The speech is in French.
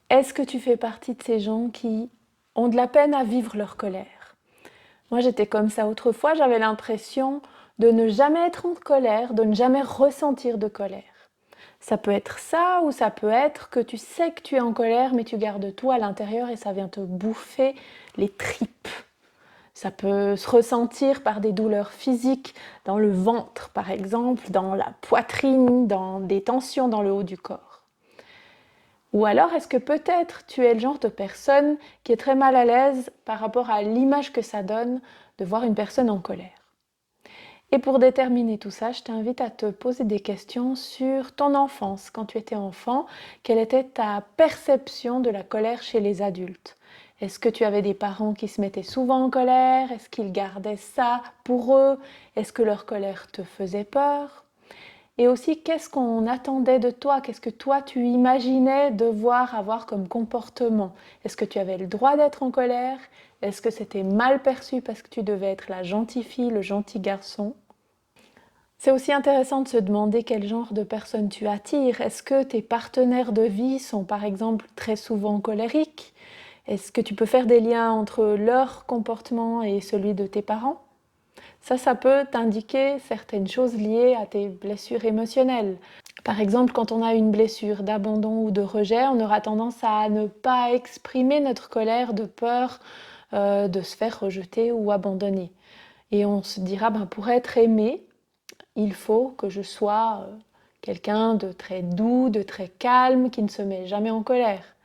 Est-ce que tu fais partie de ces gens qui ont de la peine à vivre leur colère? Moi, j'étais comme ça autrefois, j'avais l'impression de ne jamais être en colère, de ne jamais ressentir de colère. Ça peut être ça, ou ça peut être que tu sais que tu es en colère, mais tu gardes tout à l'intérieur et ça vient te bouffer les tripes. Ça peut se ressentir par des douleurs physiques, dans le ventre par exemple, dans la poitrine, dans des tensions dans le haut du corps. Ou alors est-ce que peut-être tu es le genre de personne qui est très mal à l'aise par rapport à l'image que ça donne de voir une personne en colère? Et pour déterminer tout ça, je t'invite à te poser des questions sur ton enfance. Quand tu étais enfant, quelle était ta perception de la colère chez les adultes? Est-ce que tu avais des parents qui se mettaient souvent en colère? Est-ce qu'ils gardaient ça pour eux? Est-ce que leur colère te faisait peur? Et aussi, qu'est-ce qu'on attendait de toi? Qu'est-ce que toi, tu imaginais devoir avoir comme comportement? Est-ce que tu avais le droit d'être en colère? Est-ce que c'était mal perçu parce que tu devais être la gentille fille, le gentil garçon? C'est aussi intéressant de se demander quel genre de personne tu attires. Est-ce que tes partenaires de vie sont par exemple très souvent colériques? Est-ce que tu peux faire des liens entre leur comportement et celui de tes parents? Ça peut t'indiquer certaines choses liées à tes blessures émotionnelles. Par exemple, quand on a une blessure d'abandon ou de rejet, on aura tendance à ne pas exprimer notre colère de peur de se faire rejeter ou abandonner. Et on se dira, pour être aimé, il faut que je sois quelqu'un de très doux, de très calme, qui ne se met jamais en colère.